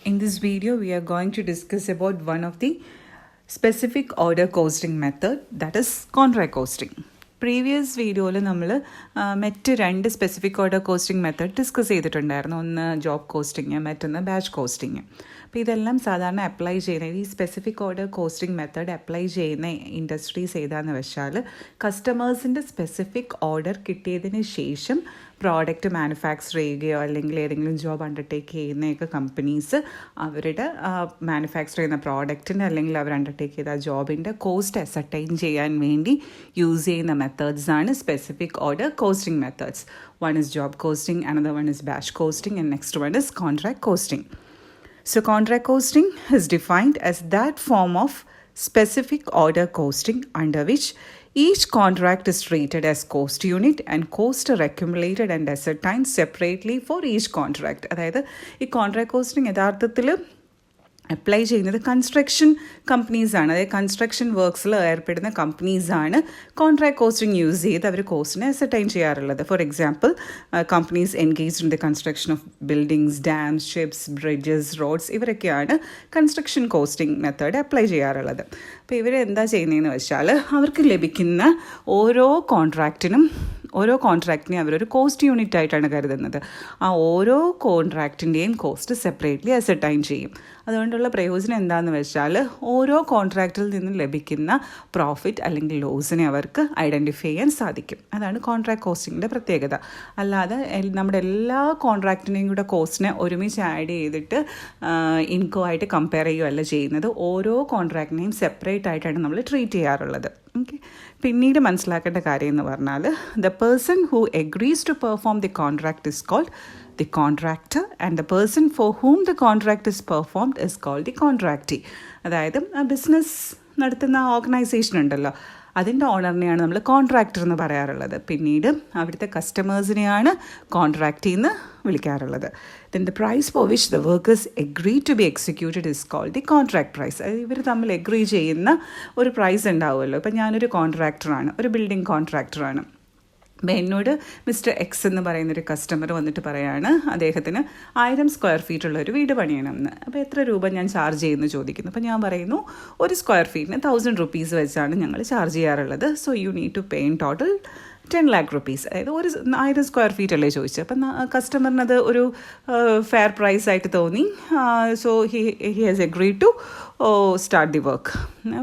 In this video, we are going to discuss about one of the specific order costing method, that is contract costing. Previous വീഡിയോയിൽ നമ്മൾ മറ്റ് രണ്ട് specific order costing method discuss ചെയ്തിട്ടുണ്ടായിരുന്നു. ഒന്ന് job costing, മറ്റൊന്ന് batch costing. അപ്പോൾ ഇതെല്ലാം സാധാരണ അപ്ലൈ ചെയ്യുന്ന ഈ specific order costing method apply ചെയ്യുന്ന ഇൻഡസ്ട്രീസ് ഏതാണെന്ന് വെച്ചാൽ കസ്റ്റമേഴ്സിൻ്റെ സ്പെസിഫിക് ഓർഡർ കിട്ടിയതിന് ശേഷം പ്രോഡക്റ്റ് മാനുഫാക്ചർ ചെയ്യുകയോ അല്ലെങ്കിൽ ഏതെങ്കിലും ജോബ് അണ്ടർടേക്ക് ചെയ്യുന്നതൊക്കെ കമ്പനീസ് അവരുടെ മാനുഫാക്ചർ ചെയ്യുന്ന പ്രോഡക്റ്റിൻ്റെ അല്ലെങ്കിൽ അവർ അണ്ടർടേക്ക് ചെയ്ത ജോബിൻ്റെ കോസ്റ്റ് അസർട്ടൈൻ ചെയ്യാൻ വേണ്ടി യൂസ് ചെയ്യുന്ന മെത്തേഡ്സാണ് specific order costing methods. One is job costing, another one is batch costing, and next one is contract costing. So contract costing is defined as that form of specific order costing under which each contract is treated as cost unit and costs are accumulated and ascertained separately for each contract. അതായത് ഈ contract costing യഥാർത്ഥത്തിൽ apply ചെയ്യുന്നത് construction കമ്പനീസാണ്. അതായത് construction വർക്ക്സിൽ ഏർപ്പെടുന്ന കമ്പനീസാണ് contract costing use ചെയ്ത് അവർ കോസ്റ്റിനെ അസർട്ടൈൻ ചെയ്യാറുള്ളത്. For example, companies engaged in the construction of buildings, dams, ships, bridges, roads, ഇവരൊക്കെയാണ് കൺസ്ട്രക്ഷൻ കോസ്റ്റിംഗ് മെത്തേഡ് അപ്ലൈ ചെയ്യാറുള്ളത്. അപ്പോൾ ഇവരെന്താ ചെയ്യുന്നതെന്ന് വെച്ചാൽ അവർക്ക് ലഭിക്കുന്ന ഓരോ കോൺട്രാക്റ്റിനെയും അവരൊരു കോസ്റ്റ് യൂണിറ്റ് ആയിട്ടാണ് കരുതുന്നത്. ആ ഓരോ കോൺട്രാക്റ്റിൻ്റെയും കോസ്റ്റ് സെപ്പറേറ്റ്ലി അസർട്ടൈൻ ചെയ്യും. അതുകൊണ്ടുള്ള പ്രയോജനം എന്താണെന്ന് വെച്ചാൽ ഓരോ കോൺട്രാക്റ്റിൽ നിന്നും ലഭിക്കുന്ന പ്രോഫിറ്റ് അല്ലെങ്കിൽ ലോസിനെ അവർക്ക് ഐഡൻറ്റിഫൈ ചെയ്യാൻ സാധിക്കും. അതാണ് കോൺട്രാക്ട് കോസ്റ്റിങ്ങിൻ്റെ പ്രത്യേകത. അല്ലാതെ നമ്മുടെ എല്ലാ കോൺട്രാക്റ്റിനെയും കൂടെ കോസ്റ്റിനെ ഒരുമിച്ച് ആഡ് ചെയ്തിട്ട് ഇൻകോ ആയിട്ട് കമ്പയർ ചെയ്യുകയല്ല ചെയ്യുന്നത്. ഓരോ കോൺട്രാക്റ്റിനെയും സെപ്പറേറ്റ് ആയിട്ടാണ് നമ്മൾ ട്രീറ്റ് ചെയ്യാറുള്ളത്. ഓക്കെ, പിന്നീട് മനസ്സിലാക്കേണ്ട കാര്യം എന്ന് പറഞ്ഞാൽ the person who agrees to perform the contract is called the contractor and the person for whom the contract is performed is called the contractee. അതായത് ആ ബിസിനസ് നടത്തുന്ന ഓർഗനൈസേഷൻ ഉണ്ടല്ലോ, അതിൻ്റെ ഓണറിനെയാണ് നമ്മൾ കോൺട്രാക്ടർ എന്ന് പറയാറുള്ളത്. പിന്നീട് അവിടുത്തെ കസ്റ്റമേഴ്സിനെയാണ് കോൺട്രാക്റ്റി എന്ന് വിളിക്കാറുള്ളത്. then the price for which the workers agree to be executed is called the contract price. അതായത് ഇവർ തമ്മിൽ എഗ്രി ചെയ്യുന്ന ഒരു പ്രൈസ് ഉണ്ടാവുമല്ലോ. ഇപ്പം ഞാനൊരു കോൺട്രാക്ടറാണ്, ഒരു ബിൽഡിംഗ് കോൺട്രാക്ടറാണ്. അപ്പം എന്നോട് മിസ്റ്റർ എക്സ് എന്ന് പറയുന്നൊരു കസ്റ്റമർ വന്നിട്ട് പറയാണ് അദ്ദേഹത്തിന് 1000 സ്ക്വയർ ഫീറ്റ് ഉള്ള ഒരു വീട് പണിയണമെന്ന്. അപ്പോൾ എത്ര രൂപ ഞാൻ ചാർജ് ചെയ്യുമെന്ന് ചോദിക്കുന്നു. അപ്പോൾ ഞാൻ പറയുന്നു ഒരു സ്ക്വയർ ഫീറ്റിന് 1000 rupees വെച്ചാണ് ഞങ്ങൾ ചാർജ് ചെയ്യാറുള്ളത്. So you need to pay in total 10 lakh rupees. അതായത് 1000 സ്ക്വയർ ഫീറ്റ് അല്ലേ ചോദിച്ചത്. അപ്പം കസ്റ്റമറിനത് ഒരു ഫെയർ പ്രൈസ് ആയിട്ട് തോന്നി. So he has agreed to start the work.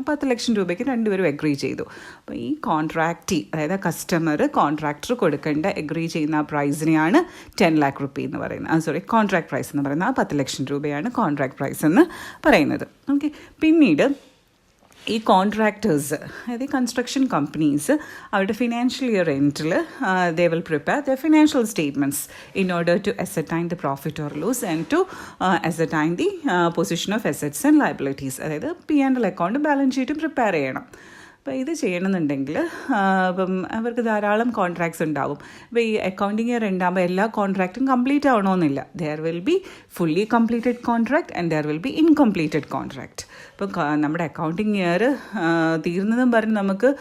10 ലക്ഷം രൂപയ്ക്ക് രണ്ടുപേരും എഗ്രി ചെയ്തു. അപ്പോൾ ഈ കോൺട്രാക്റ്റി, അതായത് കസ്റ്റമർ കോൺട്രാക്ടർ കൊടുക്കേണ്ട എഗ്രി ചെയ്യുന്ന ആ പ്രൈസിനെയാണ് 10 lakh rupee എന്ന് പറയുന്നത്. കോൺട്രാക്ട് പ്രൈസ് എന്ന് പറയുന്നത് ആ 10 ലക്ഷം രൂപയാണ് കോൺട്രാക്ട് പ്രൈസ് എന്ന് പറയുന്നത്. ഓക്കെ, പിന്നീട് ഈ കോൺട്രാക്ടേഴ്സ്, അതായത് ഈ കൺസ്ട്രക്ഷൻ കമ്പനീസ് അവരുടെ ഫിനാൻഷ്യൽ ഇയർ എൻഡിൽ they will prepare the financial statements in order to ascertain the profit or loss and to ascertain the position of assets and liabilities. അതായത് P&L account, balance ഷീറ്റും prepare ചെയ്യണം. അപ്പോൾ ഇത് ചെയ്യണമെന്നുണ്ടെങ്കിൽ ഇപ്പം അവർക്ക് ധാരാളം കോൺട്രാക്ട്സ് ഉണ്ടാവും. അപ്പോൾ ഈ അക്കൗണ്ടിങ് ഇയർ ഉണ്ടാകുമ്പോൾ എല്ലാ കോൺട്രാക്റ്റും കംപ്ലീറ്റ് ആവണമെന്നില്ല. There will be fully completed contract and there will be incompleted contract. ഇപ്പം നമ്മുടെ അക്കൗണ്ടിങ് ഇയർ തീർന്നതും പറഞ്ഞ് നമുക്ക്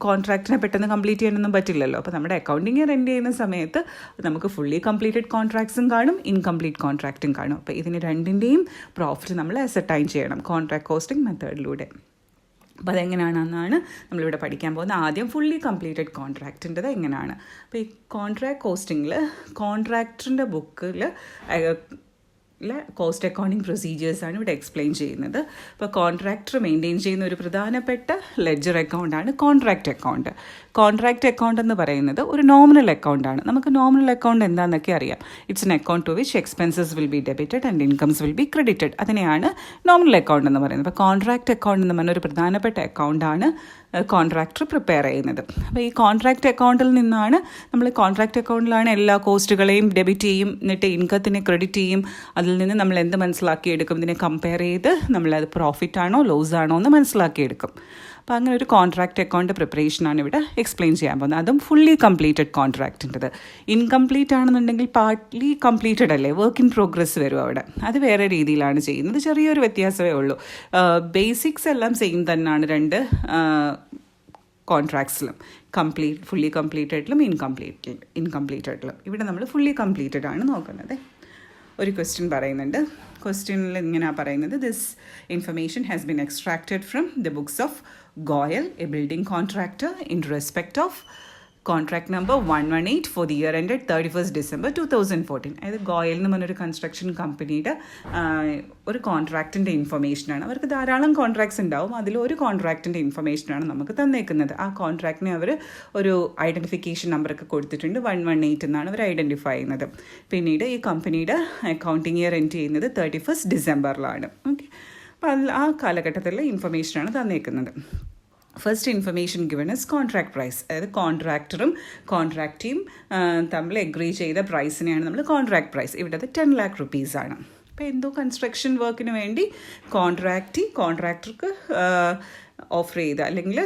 കോൺട്രാക്റ്റിനെ പെട്ടെന്ന് കംപ്ലീറ്റ് ചെയ്യാനൊന്നും പറ്റില്ലല്ലോ. അപ്പോൾ നമ്മുടെ അക്കൗണ്ടിങ് ഇയർ എൻഡ് ചെയ്യുന്ന സമയത്ത് നമുക്ക് ഫുള്ളി കംപ്ലീറ്റഡ് കോൺട്രാക്ട്സും കാണും, ഇൻകംപ്ലീറ്റ് കോൺട്രാക്റ്റും കാണും. അപ്പോൾ ഇതിന് രണ്ടിൻ്റെയും പ്രോഫിറ്റ് നമ്മൾ അസർട്ടൈൻ ചെയ്യണം കോൺട്രാക്ട് കോസ്റ്റിംഗ് മെത്തേഡിലൂടെ. അപ്പോൾ അതെങ്ങനെയാണെന്നാണ് നമ്മളിവിടെ പഠിക്കാൻ പോകുന്നത്. ആദ്യം ഫുള്ളി കംപ്ലീറ്റഡ് കോൺട്രാക്റ്റിൻ്റെത് എങ്ങനെയാണ്. അപ്പോൾ ഈ കോൺട്രാക്ട് കോസ്റ്റിങ്ങിൽ കോൺട്രാക്ടറിൻ്റെ ബുക്കിൽ കോസ്റ്റ് അക്കൗണ്ടിങ് പ്രൊസീജിയേഴ്സാണ് ഇവിടെ എക്സ്പ്ലെയിൻ ചെയ്യുന്നത്. ഇപ്പോൾ കോൺട്രാക്ടർ മെയിൻറ്റെയിൻ ചെയ്യുന്ന ഒരു പ്രധാനപ്പെട്ട ലെഡ്ജർ അക്കൗണ്ടാണ് കോൺട്രാക്റ്റ് അക്കൗണ്ട്. കോൺട്രാക്റ്റ് അക്കൗണ്ട് എന്ന് പറയുന്നത് ഒരു നോമിനൽ അക്കൗണ്ടാണ്. നമുക്ക് നോമിനൽ അക്കൗണ്ട് എന്താണെന്നൊക്കെ അറിയാം. It's an account to which expenses will be debited and incomes will be credited. അതിനെയാണ് നോമിനൽ അക്കൗണ്ട് എന്ന് പറയുന്നത്. അപ്പോൾ കോൺട്രാക്റ്റ് അക്കൗണ്ട് എന്ന് പറഞ്ഞ ഒരു പ്രധാനപ്പെട്ട അക്കൗണ്ടാണ് കോൺട്രാക്ടർ പ്രിപ്പയർ ചെയ്യുന്നത്. അപ്പോൾ ഈ കോൺട്രാക്റ്റ് അക്കൗണ്ടിൽ നിന്നാണ് നമ്മൾ കോൺട്രാക്റ്റ് അക്കൗണ്ടിലാണ് എല്ലാ കോസ്റ്റുകളെയും ഡെബിറ്റ് ചെയ്യും, എന്നിട്ട് ഇൻകത്തിനെ ക്രെഡിറ്റ് ചെയ്യും. അതിൽ നിന്ന് നമ്മൾ എന്ത് മനസ്സിലാക്കിയെടുക്കും, ഇതിനെ കമ്പയർ ചെയ്ത് നമ്മളത് പ്രോഫിറ്റ് ആണോ ലോസ് ആണോ എന്ന് മനസ്സിലാക്കിയെടുക്കും. അപ്പോൾ അങ്ങനെ ഒരു കോൺട്രാക്റ്റ് അക്കൗണ്ട് പ്രിപ്പറേഷനാണ് ഇവിടെ എക്സ്പ്ലെയിൻ ചെയ്യാൻ പോകുന്നത്. അതും ഫുള്ളി കംപ്ലീറ്റഡ് കോൺട്രാക്റ്റിൻ്റെത്. ഇൻകംപ്ലീറ്റ് ആണെന്നുണ്ടെങ്കിൽ പാർട്ട്ലി കംപ്ലീറ്റഡ് അല്ലേ, വർക്ക് ഇൻ പ്രോഗ്രസ് വരും അവിടെ. അത് വേറെ രീതിയിലാണ് ചെയ്യുന്നത്, ചെറിയൊരു വ്യത്യാസമേ ഉള്ളൂ. ബേസിക്സ് എല്ലാം സെയിം തന്നെയാണ് രണ്ട് കോൺട്രാക്ട്സിലും, ഫുള്ളി കംപ്ലീറ്റഡിലും ഇൻകംപ്ലീറ്റഡിലും. ഇവിടെ നമ്മൾ ഫുള്ളി കംപ്ലീറ്റഡ് ആണ് നോക്കുന്നത്. ഒരു ക്വസ്റ്റ്യൻ പറയുന്നുണ്ട്. ക്വസ്റ്റ്യനിൽ ഇങ്ങനെയാണ് പറയുന്നത്, this information has been extracted from the books of Goyal, A building contractor, in respect of contract number 118 for the year ended 31st December 2014. അതായത് ഗോയൽ എന്ന് പറഞ്ഞൊരു കൺസ്ട്രക്ഷൻ കമ്പനിയുടെ ഒരു കോൺട്രാക്റ്റിൻ്റെ ഇൻഫർമേഷനാണ്. അവർക്ക് ധാരാളം കോൺട്രാക്ട്സ് ഉണ്ടാവും, അതിലൊരു കോൺട്രാക്റ്റിൻ്റെ ഇൻഫർമേഷനാണ് നമുക്ക് തന്നേക്കുന്നത്. ആ കോൺട്രാക്റ്റിന് അവർ ഒരു ഐഡൻറ്റിഫിക്കേഷൻ നമ്പറൊക്കെ കൊടുത്തിട്ടുണ്ട്, 118 എന്നാണ് അവർ ഐഡൻറ്റിഫൈ ചെയ്യുന്നത്. പിന്നീട് ഈ കമ്പനിയുടെ അക്കൗണ്ടിങ് ഇയർ എൻഡ് ചെയ്യുന്നത് 31st December ഓക്കെ. അപ്പോൾ അതിൽ ആ കാലഘട്ടത്തിലുള്ള ഇൻഫർമേഷനാണ് തന്നേക്കുന്നത്. First information given is contract price, അതായത് കോൺട്രാക്ടറും കോൺട്രാക്റ്റിയും തമ്മിൽ എഗ്രി ചെയ്ത പ്രൈസിനെയാണ് നമ്മൾ കോൺട്രാക്ട് പ്രൈസ്. ഇവിടെ അത് 10 lakh rupees ആണ്. അപ്പോൾ എന്തോ കൺസ്ട്രക്ഷൻ വർക്കിന് വേണ്ടി കോൺട്രാക്ടർക്ക് ഓഫർ ചെയ്ത അല്ലെങ്കിൽ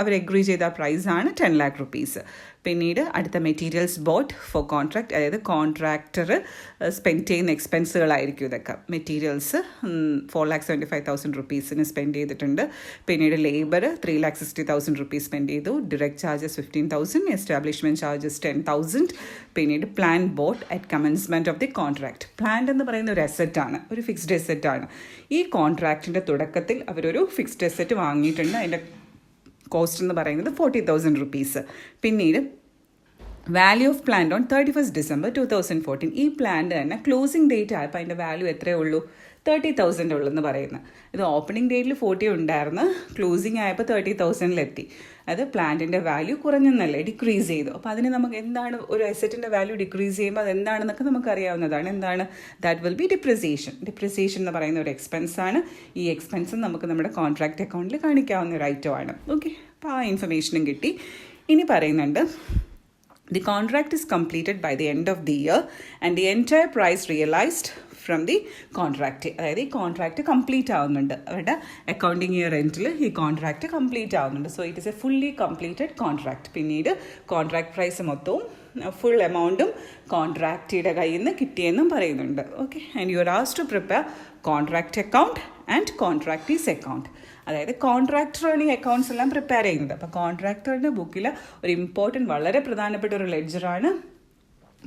അവർ എഗ്രി ചെയ്ത പ്രൈസാണ് 10 lakh rupees. പിന്നീട് അടുത്ത മെറ്റീരിയൽസ് ബോട്ട് ഫോർ കോൺട്രാക്ട്, അതായത് കോൺട്രാക്ടർ സ്പെൻഡ് ചെയ്യുന്ന എക്സ്പെൻസുകളായിരിക്കും ഇതൊക്കെ. മെറ്റീരിയൽസ് 4,75,000 rupees സ്പെൻഡ് ചെയ്തിട്ടുണ്ട്. പിന്നീട് ലേബർ 3,60,000 rupees സ്പെൻഡ് ചെയ്തു. Direct charges 15,000, establishment charges 10,000. പിന്നീട് plan boat at commencement of the contract. Plan എന്ന് പറയുന്ന ഒരു അസറ്റാണ്, ഒരു ഫിക്സ്ഡ് അസറ്റാണ്. ഈ കോൺട്രാക്റ്റിൻ്റെ തുടക്കത്തിൽ അവരൊരു ഫിക്സ്ഡ് അസറ്റ് വാങ്ങിയിട്ടുണ്ട്. അതിൻ്റെ കോസ്റ്റ് എന്ന് പറയുന്നത് 40,000 rupees. പിന്നീട് value of plant on 31st December 2014. ഈ പ്ലാന്റ് തന്നെ ക്ലോസിംഗ് ഡേറ്റ് ആയപ്പോൾ അതിൻ്റെ വാല്യൂ എത്രയേ ഉള്ളൂ? 30,000 ഉള്ളെന്ന് പറയുന്നത്. ഇത് ഓപ്പണിംഗ് ഡേറ്റിൽ 40 ഉണ്ടായിരുന്നു, ക്ലോസിംഗ് ആയപ്പോൾ 30,000 അത് പ്ലാന്റിൻ്റെ വാല്യൂ കുറഞ്ഞെന്നല്ലേ, ഡിക്രീസ് ചെയ്തു. അപ്പോൾ അതിന് നമുക്ക് എന്താണ്, ഒരു അസറ്റിൻ്റെ വാല്യൂ ഡിക്രീസ് ചെയ്യുമ്പോൾ അതെന്താണെന്നൊക്കെ നമുക്കറിയാവുന്നതാണ്. എന്താണ്? That will be depreciation. Depreciation എന്ന് പറയുന്ന ഒരു എക്സ്പെൻസാണ്. ഈ എക്സ്പെൻസ് നമുക്ക് നമ്മുടെ കോൺട്രാക്ട് അക്കൗണ്ടിൽ കാണിക്കാവുന്ന ഒരു ഐറ്റമാണ്. ഓക്കെ, അപ്പോൾ ആ ഇൻഫർമേഷനും കിട്ടി. ഇനി പറയുന്നുണ്ട്, the contract is completed by the end of the year and the entire price realized from the contract. അതായത് ഈ കോൺട്രാക്റ്റ് കംപ്ലീറ്റ് ആവുന്നുണ്ട്, അവരുടെ അക്കൗണ്ടിങ് ഇയർ എൻഡിൽ ഈ കോൺട്രാക്റ്റ് കംപ്ലീറ്റ് ആവുന്നുണ്ട്. So it is a fully completed contract. പിന്നീട് contract price മൊത്തവും full എമൗണ്ടും കോൺട്രാക്റ്റിയുടെ കയ്യിൽ നിന്ന് കിട്ടിയെന്നും പറയുന്നുണ്ട്. Okay, and you are asked to prepare contract account and contractee's account. അതായത് കോൺട്രാക്ടറാണ് ഈ അക്കൗണ്ട്സ് എല്ലാം പ്രിപ്പയർ ചെയ്യുന്നത്. അപ്പോൾ കോൺട്രാക്ടറുടെ ബുക്കിൽ ഒരു ഇമ്പോർട്ടൻറ്റ്, വളരെ പ്രധാനപ്പെട്ട ഒരു ലെഡ്ജറാണ്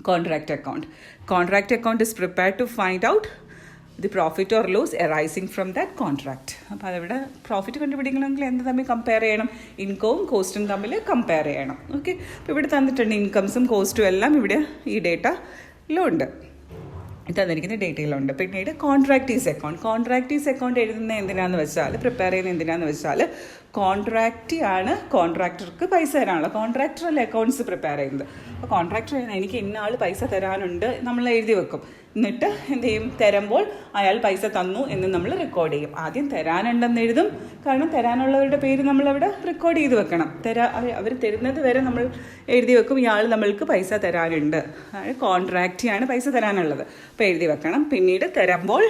contract account. Contract account is prepared to find out the profit or loss arising from that contract. അപ്പോൾ അതിവിടെ പ്രോഫിറ്റ് കണ്ടുപിടിക്കണമെങ്കിൽ എന്ത് തമ്മിൽ കമ്പയർ ചെയ്യണം? ഇൻകവും കോസ്റ്റും തമ്മിൽ കമ്പയർ ചെയ്യണം. ഓക്കെ, അപ്പോൾ ഇവിടെ തന്നിട്ടുണ്ട് ഇൻകംസും കോസ്റ്റും എല്ലാം ഇവിടെ ഈ ഡേറ്റയിലുണ്ട്, തന്നിരിക്കുന്ന ഡേറ്റയിലുണ്ട്. പിന്നീട് കോൺട്രാക്ടീസ് അക്കൗണ്ട് എഴുതുന്നത് എന്തിനാന്ന് വെച്ചാൽ, പ്രിപ്പയർ ചെയ്യുന്നത് എന്തിനാന്ന് വെച്ചാൽ, കോൺട്രാക്റ്റിയാണ് കോൺട്രാക്ടർക്ക് പൈസ തരാനുള്ള, കോൺട്രാക്ടറല്ലേ അക്കൗണ്ട്സ് പ്രിപ്പയർ ചെയ്യുന്നത്. അപ്പോൾ കോൺട്രാക്ടർ എനിക്ക് ഇന്ന ആൾ പൈസ തരാനുണ്ട് നമ്മൾ എഴുതി വെക്കും. എന്നിട്ട് എന്ത് ചെയ്യും? തരുമ്പോൾ അയാൾ പൈസ തന്നു എന്ന് നമ്മൾ റെക്കോർഡ് ചെയ്യും. ആദ്യം തരാനുണ്ടെന്ന് എഴുതും, കാരണം തരാനുള്ളവരുടെ പേര് നമ്മളവിടെ റെക്കോർഡ് ചെയ്ത് വെക്കണം. അവർ തരുന്നത് വരെ നമ്മൾ എഴുതി വെക്കും, ഇയാൾ നമ്മൾക്ക് പൈസ തരാനുണ്ട്, കോൺട്രാക്റ്റിയാണ് പൈസ തരാനുള്ളത്, അപ്പോൾ എഴുതി വെക്കണം. പിന്നീട് തരുമ്പോൾ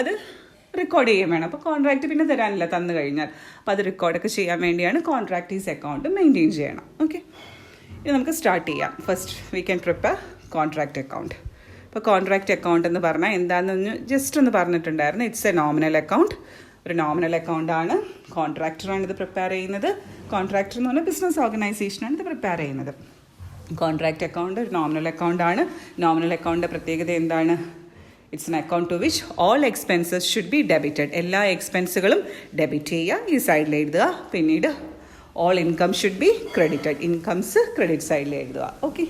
അത് റെക്കോർഡ് ചെയ്യാൻ വേണം. അപ്പോൾ കോൺട്രാക്റ്റ് പിന്നെ തരാനില്ല, തന്നു കഴിഞ്ഞാൽ. അപ്പോൾ അത് റെക്കോർഡൊക്കെ ചെയ്യാൻ വേണ്ടിയാണ് കോൺട്രാക്ടീസ് അക്കൗണ്ട് മെയിൻറ്റെയിൻ ചെയ്യണം. ഓക്കെ, ഇത് നമുക്ക് സ്റ്റാർട്ട് ചെയ്യാം. First we can prepare contract account. ഇപ്പോൾ കോൺട്രാക്റ്റ് അക്കൗണ്ട് എന്ന് പറഞ്ഞാൽ എന്താണെന്ന് ജസ്റ്റ് ഒന്ന് പറഞ്ഞിട്ടുണ്ടായിരുന്നു. It's A nominal account. ഒരു നോമിനൽ അക്കൗണ്ടാണ്. കോൺട്രാക്ടറാണ് ഇത് പ്രിപ്പയർ ചെയ്യുന്നത്. കോൺട്രാക്ടർ എന്ന് പറഞ്ഞാൽ ബിസിനസ് ഓർഗനൈസേഷനാണ് ഇത് പ്രിപ്പയർ ചെയ്യുന്നത്. കോൺട്രാക്റ്റ് അക്കൗണ്ട് ഒരു നോമിനൽ അക്കൗണ്ടാണ്. നോമിനൽ അക്കൗണ്ടിൻ്റെ പ്രത്യേകത എന്താണ്? It's an account to which all expenses should be debited. എല്ലാ എക്സ്പെൻസുകളും ഡെബിറ്റ് ചെയ്യുക, ഈ സൈഡിൽ എഴുതുക. പിന്നീട് all income should be credited, incomes credit സൈഡിൽ എഴുതുക. ഓക്കെ,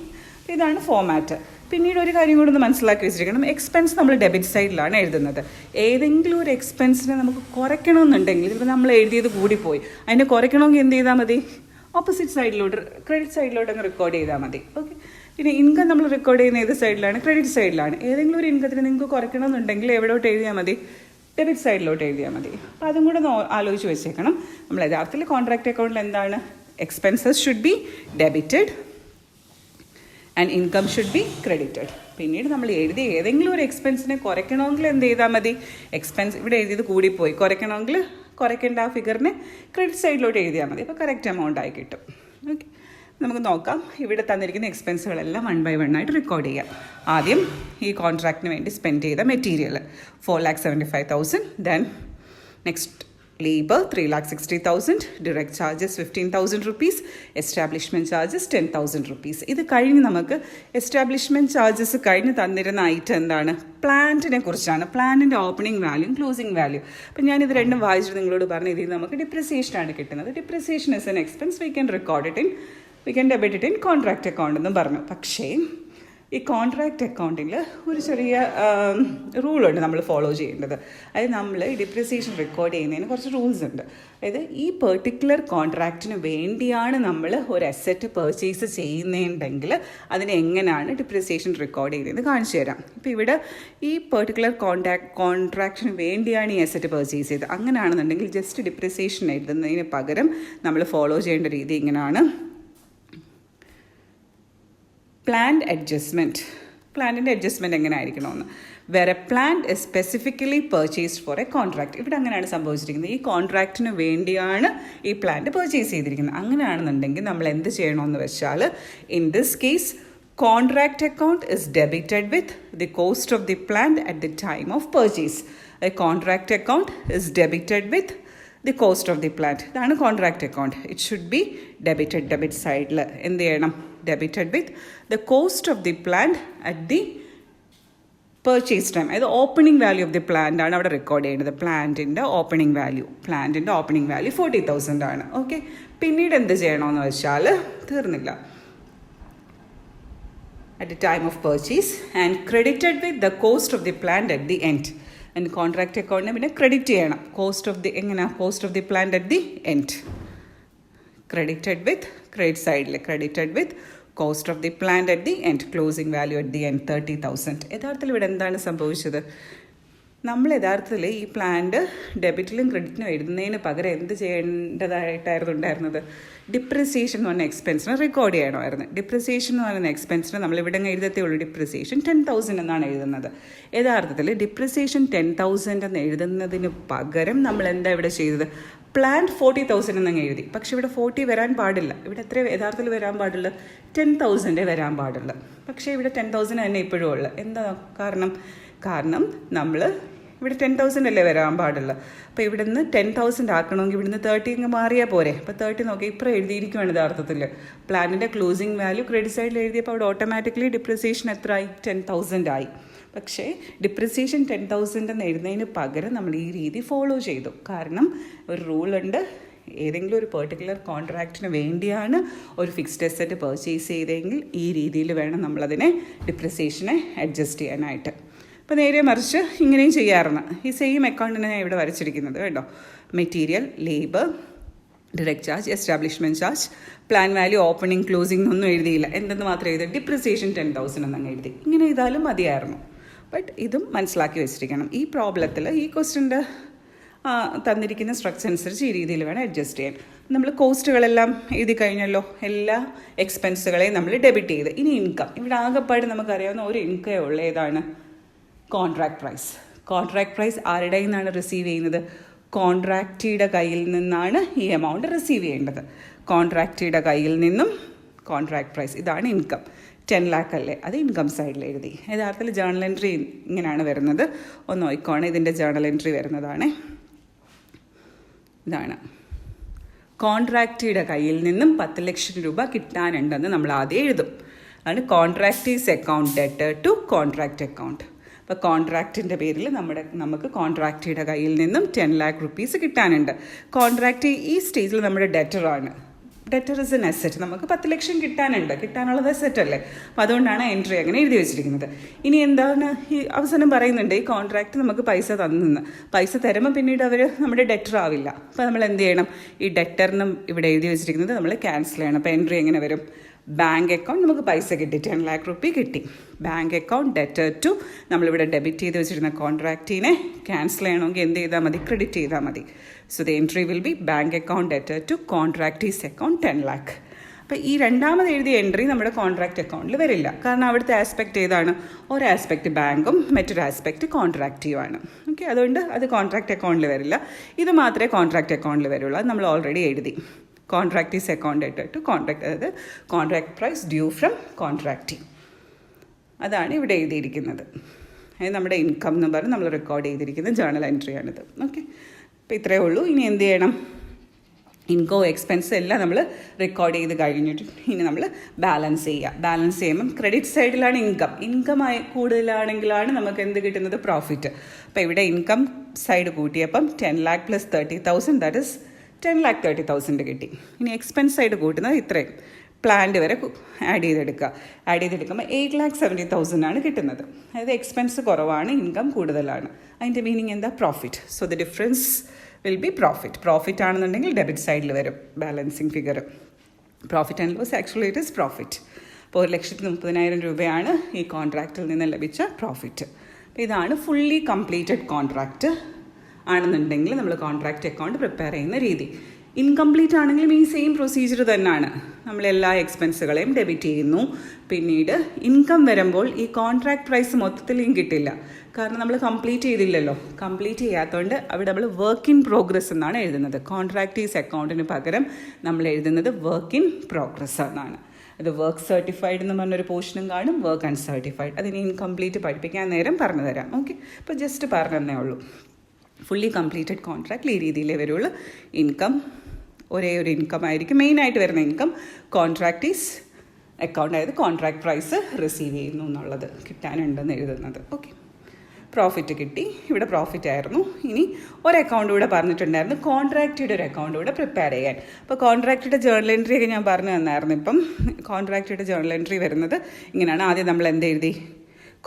ഇതാണ് ഫോമാറ്റ്. പിന്നീട് ഒരു കാര്യം കൂടെ ഒന്ന് മനസ്സിലാക്കി വെച്ചിരിക്കണം, എക്സ്പെൻസ് നമ്മൾ ഡെബിറ്റ് സൈഡിലാണ് എഴുതുന്നത്. ഏതെങ്കിലും ഒരു എക്സ്പെൻസിനെ നമുക്ക് കുറയ്ക്കണമെന്നുണ്ടെങ്കിൽ, ഇപ്പോൾ നമ്മൾ എഴുതിയത് കൂടിപ്പോയി, അതിനെ കുറയ്ക്കണമെങ്കിൽ എന്ത് ചെയ്താൽ മതി? ഓപ്പോസിറ്റ് സൈഡിലോട്ട്, ക്രെഡിറ്റ് സൈഡിലോട്ട് അങ്ങ് റെക്കോർഡ് ചെയ്താൽ മതി. ഓക്കെ, പിന്നെ ഇൻകം നമ്മൾ റെക്കോർഡ് ചെയ്യുന്ന ഏത് സൈഡിലാണ്? ക്രെഡിറ്റ് സൈഡിലാണ്. ഏതെങ്കിലും ഒരു ഇൻകത്തിന് നിങ്ങൾക്ക് കുറയ്ക്കണമെന്നുണ്ടെങ്കിൽ എവിടോട്ട് എഴുതിയാൽ മതി? ഡെബിറ്റ് സൈഡിലോട്ട് എഴുതിയാൽ മതി. അപ്പോൾ അതും കൂടെ ആലോചിച്ച് വെച്ചേക്കണം. നമ്മൾ യഥാർത്ഥത്തിൽ കോൺട്രാക്ട് അക്കൗണ്ടിൽ എന്താണ്? Expenses should be debited and income should be credited. പിന്നീട് നമ്മൾ എഴുതി ഏതെങ്കിലും ഒരു എക്സ്പെൻസിനെ കുറയ്ക്കണമെങ്കിൽ എന്ത് ചെയ്താൽ മതി? എക്സ്പെൻസ് ഇവിടെ എഴുതിയത് കൂടിപ്പോയി, കുറയ്ക്കണമെങ്കിൽ കുറയ്ക്കേണ്ട ആ ഫിഗറിനെ ക്രെഡിറ്റ് സൈഡിലോട്ട് എഴുതിയാൽ മതി. അപ്പോൾ കറക്റ്റ് എമൗണ്ട് ആയി കിട്ടും. ഓക്കെ, നമുക്ക് നോക്കാം. ഇവിടെ തന്നിരിക്കുന്ന എക്സ്പെൻസുകളെല്ലാം 1 by 1 ആയിട്ട് റെക്കോർഡ് ചെയ്യാം. ആദ്യം ഈ കോൺട്രാക്റ്റിന് വേണ്ടി സ്പെൻഡ് ചെയ്ത material 4,75,000. Then next Labor 3,60,000, direct charges 15,000 rupees, establishment charges 10,000 rupees. ഇത് കഴിഞ്ഞ് നമുക്ക് എസ്റ്റാബ്ലിഷ്മെൻറ്റ് ചാർജസ് കഴിഞ്ഞ് തന്നിരുന്ന ഐറ്റം എന്താണ്? പ്ലാന്റിനെ കുറിച്ചാണ്. പ്ലാന്റിൻ്റെ ഓപ്പണിംഗ് വാല്യൂ ക്ലോസിംഗ് വാല്യൂ. അപ്പം ഞാനിത് രണ്ടും വായിച്ചിട്ട് നിങ്ങളോട് പറഞ്ഞു, ഇതിൽ നമുക്ക് ഡിപ്രിസിയേഷനാണ് കിട്ടുന്നത്. Depreciation is an expense, we can debit it in contract account എന്നും പറഞ്ഞു. പക്ഷേ ഈ കോൺട്രാക്റ്റ് അക്കൗണ്ടിൽ ഒരു ചെറിയ റൂളുണ്ട് നമ്മൾ ഫോളോ ചെയ്യേണ്ടത്. അതായത് നമ്മൾ ഈ ഡിപ്രിസിയേഷൻ റെക്കോർഡ് ചെയ്യുന്നതിന് കുറച്ച് റൂൾസ് ഉണ്ട്. അതായത് ഈ പെർട്ടിക്കുലർ കോൺട്രാക്റ്റിന് വേണ്ടിയാണ് നമ്മൾ ഒരു അസറ്റ് പർച്ചേസ് ചെയ്യുന്നുണ്ടെങ്കിൽ അതിന് എങ്ങനെയാണ് ഡിപ്രിസിയേഷൻ റെക്കോർഡ് ചെയ്യുന്നത് കാണിച്ചു തരാം. ഇപ്പോൾ ഇവിടെ ഈ പെർട്ടിക്കുലർ കോൺട്രാക്റ്റിന് വേണ്ടിയാണ് ഈ അസറ്റ് പർച്ചേസ് ചെയ്തത്. അങ്ങനെയാണെന്നുണ്ടെങ്കിൽ ജസ്റ്റ് ഡിപ്രിസിയേഷൻ എഴുതുന്നതിന് പകരം നമ്മൾ ഫോളോ ചെയ്യേണ്ട രീതി ഇങ്ങനെയാണ്. Plant adjustment. പ്ലാന്റിൻ്റെ അഡ്ജസ്റ്റ്മെൻറ്റ് എങ്ങനെ ആയിരിക്കണമെന്ന്. വേറെ plant is specifically purchased for a contract. ഇവിടെ അങ്ങനെയാണ് സംഭവിച്ചിരിക്കുന്നത്. ഈ കോൺട്രാക്റ്റിന് വേണ്ടിയാണ് ഈ പ്ലാന്റ് പർച്ചേസ് ചെയ്തിരിക്കുന്നത്. അങ്ങനെയാണെന്നുണ്ടെങ്കിൽ നമ്മൾ എന്ത് ചെയ്യണമെന്ന് വെച്ചാൽ, in this case contract account is debited with the cost of the plant at the time of purchase. A contract account is debited with the cost of the plant. ഇതാണ് contract account. It should be debited. Debit സൈഡിൽ എന്ത് ചെയ്യണം? Debited with the cost of the plant at the purchase time. അതായത് opening value of the plant ആണ് അവിടെ record ചെയ്യേണ്ടത്. പ്ലാന്റിൻ്റെ opening value 40,000 ആണ്. ഓക്കെ, പിന്നീട് എന്ത് ചെയ്യണമെന്ന് വെച്ചാൽ, തീർന്നില്ല, at the time of purchase and credited with the cost of the plant at the end. And contract account പിന്നെ ക്രെഡിറ്റ് ചെയ്യണം. Cost of the plant at the end. Credited with credit സൈഡിൽ credited with cost of the plant at the end, closing value at the end 30,000. യഥാർത്ഥത്തിൽ ഇവിടെ എന്താണ് സംഭവിച്ചത്? നമ്മൾ യഥാർത്ഥത്തിൽ ഈ പ്ലാന്റ് ഡെബിറ്റിലും ക്രെഡിറ്റിനും എഴുതുന്നതിന് പകരം എന്ത് ചെയ്യേണ്ടതായിട്ടായിരുന്നു ഉണ്ടായിരുന്നത്? ഡിപ്രിസിയേഷൻ എന്ന് പറഞ്ഞ എക്സ്പെൻസിന് റെക്കോർഡ് ചെയ്യണമായിരുന്നു. ഡിപ്രിസിയേഷൻ എന്ന് പറയുന്ന എക്സ്പെൻസിന് നമ്മളിവിടെ എഴുതത്തേ ഉള്ളൂ. ഡിപ്രിസിയേഷൻ 10,000 എന്നാണ് എഴുതുന്നത്. യഥാർത്ഥത്തിൽ ഡിപ്രിസിയേഷൻ 10,000 എന്ന് എഴുതുന്നതിന് പകരം നമ്മൾ എന്താ ഇവിടെ ചെയ്തത്? പ്ലാന്റ് 40,000 എന്നങ്ങ് എഴുതി. പക്ഷെ ഇവിടെ 40 വരാൻ പാടില്ല. ഇവിടെ എത്ര യഥാർത്ഥത്തിൽ വരാൻ പാടുള്ളൂ? 10,000 വരാൻ പാടുള്ളൂ. പക്ഷേ ഇവിടെ 10,000 തന്നെ ഇപ്പോഴും ഉള്ളു. എന്താ കാരണം നമ്മൾ ഇവിടെ 10,000 അല്ലേ വരാൻ പാടുള്ളൂ. അപ്പോൾ ഇവിടെ നിന്ന് 10,000 ആക്കണമെങ്കിൽ ഇവിടുന്ന് 30 അങ്ങ് മാറിയാൽ പോരെ. അപ്പോൾ 30 നോക്കി ഇപ്പോൾ എഴുതിയിരിക്കുകയാണ് യഥാർത്ഥത്തിൽ. പ്ലാനിൻ്റെ ക്ലോസിംഗ് വാല്യൂ ക്രെഡിറ്റ് സൈഡിൽ എഴുതിയപ്പോൾ അവിടെ ഓട്ടോമാറ്റിക്കലി ഡിപ്രിസിയേഷൻ എത്ര ആയി? 10,000 ആയി. പക്ഷേ ഡിപ്രിസിയേഷൻ 10,000 എന്ന് എഴുതുന്നതിന് പകരം നമ്മൾ ഈ രീതി ഫോളോ ചെയ്തു. കാരണം ഒരു റൂളുണ്ട്, ഏതെങ്കിലും ഒരു പെർട്ടിക്കുലർ കോൺട്രാക്റ്റിന് വേണ്ടിയാണ് ഒരു ഫിക്സ്ഡ് അസറ്റ് പർച്ചേസ് ചെയ്തെങ്കിൽ ഈ രീതിയിൽ വേണം നമ്മളതിനെ ഡിപ്രിസിയേഷനെ അഡ്ജസ്റ്റ് ചെയ്യാനായിട്ട്. അപ്പോൾ നേരെ മറിച്ച് ഇങ്ങനെയും ചെയ്യാറുണ്ട്. ഈ സെയിം അക്കൗണ്ടിനെ ഞാൻ ഇവിടെ വരച്ചിരിക്കുന്നത് കേട്ടോ. Material, labour, direct charge, establishment charge, plan value, opening, closing ഒന്നും എഴുതിയില്ല. എന്തെന്ന് മാത്രം എഴുതി? ഡിപ്രിസിയേഷൻ 10,000 എന്നങ്ങ് എഴുതി. ഇങ്ങനെ എഴുതാലും മതിയായിരുന്നു. ബട്ട് ഇതും മനസ്സിലാക്കി വെച്ചിരിക്കണം. ഈ പ്രോബ്ലത്തിൽ ഈ ക്വസ്റ്റ്യൻ്റെ തന്നിരിക്കുന്ന സ്ട്രക്ചർ അനുസരിച്ച് ഈ രീതിയിൽ വേണം അഡ്ജസ്റ്റ് ചെയ്യാൻ. നമ്മൾ കോസ്റ്റുകളെല്ലാം എഴുതി കഴിഞ്ഞല്ലോ. എല്ലാ എക്സ്പെൻസുകളെയും നമ്മൾ ഡെബിറ്റ് ചെയ്ത്. ഇനി ഇൻകം. ഇവിടെ ആകെപ്പാട് നമുക്കറിയാവുന്ന ഒരു ഇൻകമേ ഉള്ള ഏതാണ്? Contract price. കോൺട്രാക്ട് പ്രൈസ് ആരുടെ നിന്നാണ് റിസീവ് ചെയ്യുന്നത്? കോൺട്രാക്റ്റിയുടെ കയ്യിൽ നിന്നാണ് ഈ എമൗണ്ട് റിസീവ് ചെയ്യേണ്ടത്. കോൺട്രാക്റ്റിയുടെ കയ്യിൽ നിന്നും കോൺട്രാക്ട് പ്രൈസ്, ഇതാണ് ഇൻകം. 10 lakh അല്ലേ, അത് ഇൻകം സൈഡിൽ എഴുതി. യഥാർത്ഥത്തിൽ ജേർണൽ എൻട്രി ഇങ്ങനെയാണ് വരുന്നത്. ഒന്ന് നോക്കിക്കോണേ, ഇതിൻ്റെ ജേർണൽ എൻട്രി വരുന്നതാണ്. ഇതാണ് കോൺട്രാക്റ്റിയുടെ കയ്യിൽ നിന്നും 10 ലക്ഷം രൂപ കിട്ടാനുണ്ടെന്ന് നമ്മൾ ആദ്യം എഴുതും. അതാണ് contractee's account debtor to contract account. അപ്പോൾ കോൺട്രാക്റ്റിൻ്റെ പേരിൽ നമുക്ക് കോൺട്രാക്റ്റിയുടെ കയ്യിൽ നിന്നും 10 lakh rupees കിട്ടാനുണ്ട്. കോൺട്രാക്റ്റ് ഈ സ്റ്റേജിൽ നമ്മുടെ ഡെറ്ററാണ്. Debtor is an asset. നമുക്ക് 10 ലക്ഷം കിട്ടാനുള്ളത് അസറ്റ് അല്ലേ. അപ്പോൾ അതുകൊണ്ടാണ് എൻട്രി അങ്ങനെ എഴുതി വെച്ചിരിക്കുന്നത്. ഇനി എന്താണ് ഈ അവസാനം പറയുന്നുണ്ട്, ഈ കോൺട്രാക്റ്റ് നമുക്ക് പൈസ തന്നെന്ന്. പൈസ തരുമ്പോൾ പിന്നീട് അവർ നമ്മുടെ ഡെറ്റർ ആവില്ല. അപ്പോൾ നമ്മൾ എന്ത് ചെയ്യണം? ഈ ഡെറ്ററിനും ഇവിടെ എഴുതി വെച്ചിരിക്കുന്നത് നമ്മൾ ക്യാൻസൽ ചെയ്യണം. അപ്പോൾ എൻട്രി എങ്ങനെ വരും? ബാങ്ക് അക്കൗണ്ട് നമുക്ക് പൈസ കിട്ടി, 10 lakh rupee കിട്ടി. ബാങ്ക് അക്കൗണ്ട് ഡെറ്റർ ടു നമ്മളിവിടെ ഡെബിറ്റ് ചെയ്ത് വെച്ചിരുന്ന കോൺട്രാക്റ്റിനെ ക്യാൻസൽ ചെയ്യണമെങ്കിൽ എന്ത് ചെയ്താൽ മതി? ക്രെഡിറ്റ് ചെയ്താൽ മതി. So the entry will be bank account debtor to contractee's account 10 lakh. അപ്പോൾ ഈ രണ്ടാമത് എഴുതിയ എൻട്രി നമ്മുടെ കോൺട്രാക്റ്റ് അക്കൗണ്ടിൽ വരില്ല. കാരണം അവിടുത്തെ ആസ്പെക്റ്റ് ഏതാണ്? ഒരു ആസ്പെക്റ്റ് ബാങ്കും മറ്റൊരു ആസ്പെക്റ്റ് കോൺട്രാക്റ്റീവാണ്. ഓക്കെ, അതുകൊണ്ട് അത് കോൺട്രാക്റ്റ് അക്കൗണ്ടിൽ വരില്ല. ഇത് മാത്രമേ കോൺട്രാക്റ്റ് അക്കൗണ്ടിൽ വരുള്ളൂ. അത് നമ്മൾ ഓൾറെഡി എഴുതി. Contractee's account debtor to contract, അതായത് contract price due from contractee. അതാണ് ഇവിടെ എഴുതിയിരിക്കുന്നത്. അത് നമ്മുടെ ഇൻകം എന്ന് പറഞ്ഞ് നമ്മൾ റെക്കോർഡ് ചെയ്തിരിക്കുന്ന ജേർണൽ എൻട്രിയാണിത്. ഓക്കെ, അപ്പോൾ ഇത്രയേ ഉള്ളൂ. ഇനി എന്ത് ചെയ്യണം? ഇൻകം എക്സ്പെൻസ് എല്ലാം നമ്മൾ റെക്കോർഡ് ചെയ്ത് കഴിഞ്ഞിട്ട് ഇനി നമ്മൾ ബാലൻസ് ചെയ്യുക. ബാലൻസ് ചെയ്യുമ്പം ക്രെഡിറ്റ് സൈഡിലാണ് ഇൻകം കൂടുതലാണെങ്കിലാണ് നമുക്ക് എന്ത് കിട്ടുന്നത്? പ്രോഫിറ്റ്. അപ്പോൾ ഇവിടെ ഇൻകം സൈഡ് കൂട്ടിയപ്പം 10 lakh + 30,000, ദാറ്റ് ഇസ് 10,30,000 കിട്ടി. ഇനി എക്സ്പെൻസ് സൈഡ് കൂട്ടുന്നത് ഇത്രയും പ്ലാന്റ് വരെ ആഡ് ചെയ്തെടുക്കുമ്പോൾ 8,70,000 ആണ് കിട്ടുന്നത്. അതായത് എക്സ്പെൻസ് കുറവാണ്, ഇൻകം കൂടുതലാണ്. അതിൻ്റെ മീനിങ് എന്താ? Profit. So the difference will be profit ആണെന്നുണ്ടെങ്കിൽ ഡെബിറ്റ് സൈഡിൽ വരും balancing figure. Profit and loss actually it is profit. അപ്പോൾ 1,30,000 രൂപയാണ് ഈ കോൺട്രാക്റ്റിൽ നിന്ന് ലഭിച്ച പ്രോഫിറ്റ്. അപ്പോൾ ഇതാണ് ഫുള്ളി കംപ്ലീറ്റഡ് കോൺട്രാക്റ്റ് ആണെന്നുണ്ടെങ്കിൽ നമ്മൾ കോൺട്രാക്റ്റ് അക്കൗണ്ട് പ്രിപ്പയർ ചെയ്യുന്ന രീതി. ഇൻകംപ്ലീറ്റ് ആണെങ്കിലും ഈ സെയിം പ്രൊസീജിയർ തന്നെയാണ്. നമ്മളെല്ലാ എക്സ്പെൻസുകളെയും ഡെബിറ്റ് ചെയ്യുന്നു. പിന്നീട് ഇൻകം വരുമ്പോൾ ഈ കോൺട്രാക്ട് പ്രൈസ് മൊത്തത്തിലും കിട്ടില്ല, കാരണം നമ്മൾ കംപ്ലീറ്റ് ചെയ്തില്ലല്ലോ. കംപ്ലീറ്റ് ചെയ്യാത്തതുകൊണ്ട് അവിടെ നമ്മൾ വർക്ക് ഇൻ പ്രോഗ്രസ് എന്നാണ് എഴുതുന്നത്. കോൺട്രാക്റ്റീസ് അക്കൗണ്ടിന് പകരം നമ്മൾ എഴുതുന്നത് വർക്ക് ഇൻ പ്രോഗ്രസ് എന്നാണ്. അത് വർക്ക് സർട്ടിഫൈഡ് എന്ന് പറഞ്ഞൊരു പോർഷനും കാണും, വർക്ക് അൺസർട്ടിഫൈഡ്. അതിന് ഇൻകംപ്ലീറ്റ് പഠിപ്പിക്കാൻ നേരം പറഞ്ഞു തരാം. ഓക്കെ, ഇപ്പോൾ ജസ്റ്റ് പറഞ്ഞതന്നേ ഉള്ളൂ. ഫുള്ളി കംപ്ലീറ്റഡ് കോൺട്രാക്റ്റിൽ ഈ രീതിയിലേ വരുള്ളൂ. ഇൻകം ഒരേ ഒരു ഇൻകം ആയിരിക്കും, മെയിനായിട്ട് വരുന്ന ഇൻകം കോൺട്രാക്റ്റീസ് അക്കൗണ്ട്, അതായത് കോൺട്രാക്ട് പ്രൈസ് റിസീവ് ചെയ്യുന്നു എന്നുള്ളത് കിട്ടാനുണ്ടെന്ന് എഴുതുന്നത്. ഓക്കെ, പ്രോഫിറ്റ് കിട്ടി. ഇവിടെ പ്രോഫിറ്റ് ആയിരുന്നു. ഇനി ഒരു അക്കൗണ്ട് കൂടെ പറഞ്ഞിട്ടുണ്ടായിരുന്നു, കോൺട്രാക്റ്റിയുടെ ഒരു അക്കൗണ്ട് കൂടെ പ്രിപ്പയർ ചെയ്യാൻ. അപ്പോൾ കോൺട്രാക്റ്റിയുടെ ജേർണൽ എൻട്രി ഒക്കെ ഞാൻ പറഞ്ഞു തന്നായിരുന്നു. ഇപ്പം കോൺട്രാക്റ്റിയുടെ ജേർണൽ എൻട്രി വരുന്നത് ഇങ്ങനെയാണ്. ആദ്യം നമ്മൾ എന്ത് എഴുതി?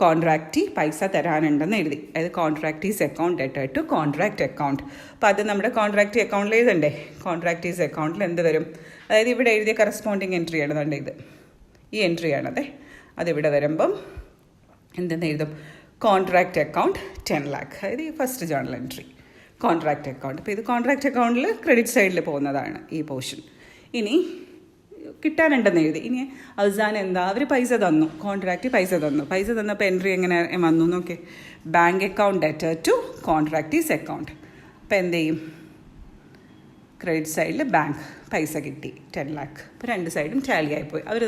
കോൺട്രാക്റ്റി പൈസ തരാനുണ്ടെന്ന് എഴുതി. അതായത് contractee's account debtor to contract account. അപ്പോൾ അത് നമ്മുടെ കോൺട്രാക്റ്റ് അക്കൗണ്ടിൽ എഴുതണ്ടേ? കോൺട്രാക്റ്റീസ് അക്കൗണ്ടിൽ എന്ത് വരും? അതായത് ഇവിടെ എഴുതിയ കറസ്പോണ്ടിങ് എൻട്രി ആണെന്നുണ്ട്. ഈ എൻട്രിയാണതെ. അതിവിടെ വരുമ്പം എന്തെന്ന് എഴുതും? കോൺട്രാക്റ്റ് അക്കൗണ്ട് 10 lakh, അതായത് ഈ first journal entry contract account. അപ്പോൾ ഇത് കോൺട്രാക്റ്റ് അക്കൗണ്ടിൽ ക്രെഡിറ്റ് സൈഡിൽ പോകുന്നതാണ് ഈ പോർഷൻ. ഇനി കിട്ടാനുണ്ടെന്ന് എഴുതി. ഇനി അവസാനം എന്താ? അവർ പൈസ തന്നു, കോൺട്രാക്റ്റ് പൈസ തന്നപ്പോൾ എൻട്രി എങ്ങനെ വന്നു നോക്കി? Bank account debtor to contractee's account. അപ്പോൾ എന്ത് ചെയ്യും? ക്രെഡിറ്റ് സൈഡിൽ ബാങ്ക് പൈസ കിട്ടി 10 lakh. അപ്പോൾ രണ്ട് സൈഡും ടാലി ആയിപ്പോയി. അവർ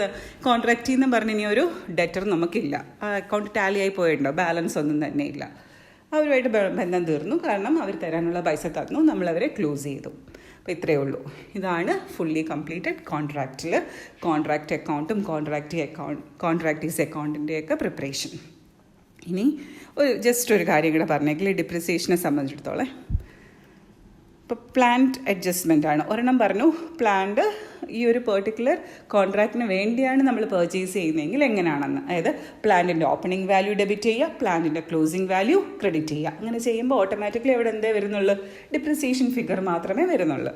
കോൺട്രാക്റ്റിൽ നിന്ന് പറഞ്ഞ് ഇനി ഒരു ഡെറ്റർ നമുക്കില്ല, ആ അക്കൗണ്ട് ടാലി ആയി പോയിട്ടുണ്ടോ? ബാലൻസ് ഒന്നും തന്നെ ഇല്ല. അവരുമായിട്ട് ബന്ധം തീർന്നു, കാരണം അവർ തരാനുള്ള പൈസ തന്നു, നമ്മളവരെ ക്ലോസ് ചെയ്തു. അപ്പോൾ ഇത്രയേ ഉള്ളൂ. ഇതാണ് ഫുള്ളി കംപ്ലീറ്റഡ് കോൺട്രാക്റ്റിൽ കോൺട്രാക്റ്റ് അക്കൗണ്ടും കോൺട്രാക്റ്റീസ് അക്കൗണ്ടിൻ്റെയൊക്കെ പ്രിപ്പറേഷൻ. ഇനി ജസ്റ്റ് ഒരു കാര്യം കൂടെ പറഞ്ഞേക്കില്ല, ഡിപ്രിസിയേഷനെ സംബന്ധിച്ചിടത്തോളം. ഇപ്പോൾ പ്ലാന്റ് അഡ്ജസ്റ്റ്മെൻ്റ് ആണ്. ഒരെണ്ണം പറഞ്ഞു, പ്ലാന്റ് ഈ ഒരു പെർട്ടിക്കുലർ കോൺട്രാക്റ്റിന് വേണ്ടിയാണ് നമ്മൾ പർച്ചേസ് ചെയ്യുന്നതെങ്കിൽ എങ്ങനെയാണെന്ന്. അതായത് പ്ലാന്റിൻ്റെ ഓപ്പണിംഗ് വാല്യൂ ഡെബിറ്റ് ചെയ്യുക, പ്ലാന്റിൻ്റെ ക്ലോസിംഗ് വാല്യൂ ക്രെഡിറ്റ് ചെയ്യുക. അങ്ങനെ ചെയ്യുമ്പോൾ ഓട്ടോമാറ്റിക്കലി അവിടെ എന്തേ വരുന്നുള്ളൂ? ഡിപ്രിസിയേഷൻ ഫിഗർ മാത്രമേ വരുന്നുള്ളൂ.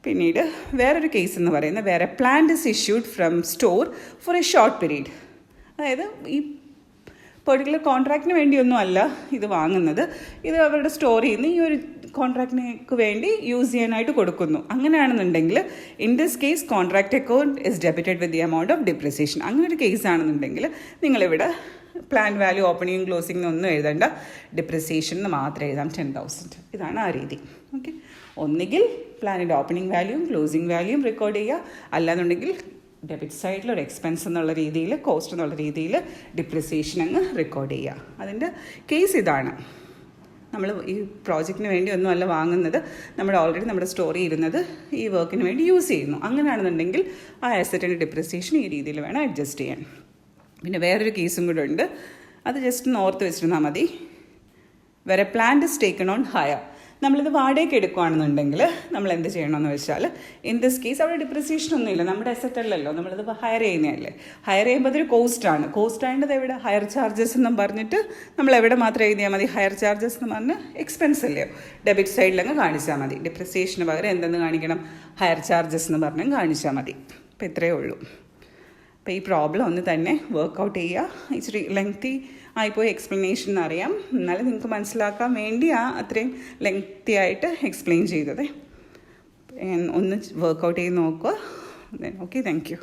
പിന്നീട് വേറൊരു കേസ് എന്ന് പറയുന്നത്, വേറെ plant is issued from store four A short period. അതായത് ഈ പെർട്ടിക്കുലർ കോൺട്രാക്റ്റിന് വേണ്ടിയൊന്നും അല്ല ഇത് വാങ്ങുന്നത്, ഇത് അവരുടെ സ്റ്റോറിൽ നിന്ന് ഈ ഒരു കോൺട്രാക്റ്റിനേക്ക് വേണ്ടി യൂസ് ചെയ്യാനായിട്ട് കൊടുക്കുന്നു. അങ്ങനെയാണെന്നുണ്ടെങ്കിൽ in this case contract account is debited with the amount of depreciation. അങ്ങനെ ഒരു കേസ് ആണെന്നുണ്ടെങ്കിൽ നിങ്ങളിവിടെ പ്ലാൻ വാല്യൂ ഓപ്പണിംഗ് ക്ലോസിംഗ് ഒന്നും എഴുതേണ്ട, ഡിപ്രിസിയേഷൻ എന്ന് മാത്രം എഴുതാം 10,000. ഇതാണ് ആ രീതി. ഓക്കെ, ഒന്നുകിൽ പ്ലാനിൻ്റെ ഓപ്പണിംഗ് വാല്യൂവും ക്ലോസിംഗ് വാല്യൂവും റെക്കോർഡ് ചെയ്യുക, അല്ലാന്നുണ്ടെങ്കിൽ ഡെബിറ്റ് സൈഡിൽ ഒരു എക്സ്പെൻസ് എന്നുള്ള രീതിയിൽ, കോസ്റ്റ് എന്നുള്ള രീതിയിൽ ഡിപ്രിസിയേഷൻ അങ്ങ് റെക്കോർഡ് ചെയ്യുക. അതിൻ്റെ കേസ് ഇതാണ്. നമ്മൾ ഈ പ്രോജക്റ്റിന് വേണ്ടി ഒന്നും അല്ല വാങ്ങുന്നത്, നമ്മൾ ഓൾറെഡി നമ്മുടെ സ്റ്റോറി ഇരുന്നത് ഈ വർക്കിന് വേണ്ടി യൂസ് ചെയ്യുന്നു. അങ്ങനെയാണെന്നുണ്ടെങ്കിൽ ആ അസറ്റിൻ്റെ ഡിപ്രിസിയേഷൻ ഈ രീതിയിൽ വേണം അഡ്ജസ്റ്റ് ചെയ്യാൻ. പിന്നെ വേറൊരു കേസും കൂടെ ഉണ്ട്, അത് ജസ്റ്റ് ഓർത്ത് വെച്ചിരുന്നാൽ മതി. വേറെ plant is taken on higher. നമ്മളിത് വാടകയ്ക്ക് എടുക്കുകയാണെന്നുണ്ടെങ്കിൽ നമ്മൾ എന്ത് ചെയ്യണമെന്ന് വെച്ചാൽ, ഇൻ ദിസ് കേസ് അവിടെ ഡിപ്രിസിയേഷൻ ഒന്നുമില്ല, നമ്മുടെ അസറ്റ് അല്ലല്ലോ, നമ്മളിത് ഹയർ ചെയ്യുന്നതല്ലേ. ഹയർ ചെയ്യുമ്പോൾ അതൊരു കോസ്റ്റാണ്. കോസ്റ്റ് ആയത് എവിടെ? ഹയർ ചാർജസ് എന്നും പറഞ്ഞിട്ട് നമ്മൾ എവിടെ മാത്രം എഴുതിയാൽ മതി? ഹയർ ചാർജസ് എന്ന് പറഞ്ഞ് എക്സ്പെൻസ് അല്ലയോ, ഡെബിറ്റ് സൈഡിലങ്ങ് കാണിച്ചാൽ മതി. ഡിപ്രിസിയേഷന് പകരം എന്തെന്ന് കാണിക്കണം? ഹയർ ചാർജസ് എന്ന് പറഞ്ഞും കാണിച്ചാൽ മതി. അപ്പോൾ ഇത്രയേ ഉള്ളൂ. അപ്പോൾ ഈ പ്രോബ്ലം ഒന്ന് തന്നെ വർക്കൗട്ട് ചെയ്യുക. ഇച്ചിരി ലെങ്തി ആയിപ്പോയി എക്സ്പ്ലനേഷൻ എന്നറിയാം, എന്നാലും നിങ്ങൾക്ക് മനസ്സിലാക്കാൻ വേണ്ടി അത്രയും ലെങ്തി ആയിട്ട് എക്സ്പ്ലെയിൻ ചെയ്തത്. ഒന്ന് വർക്കൗട്ട് ചെയ്ത് നോക്കുക. Okay, thank you.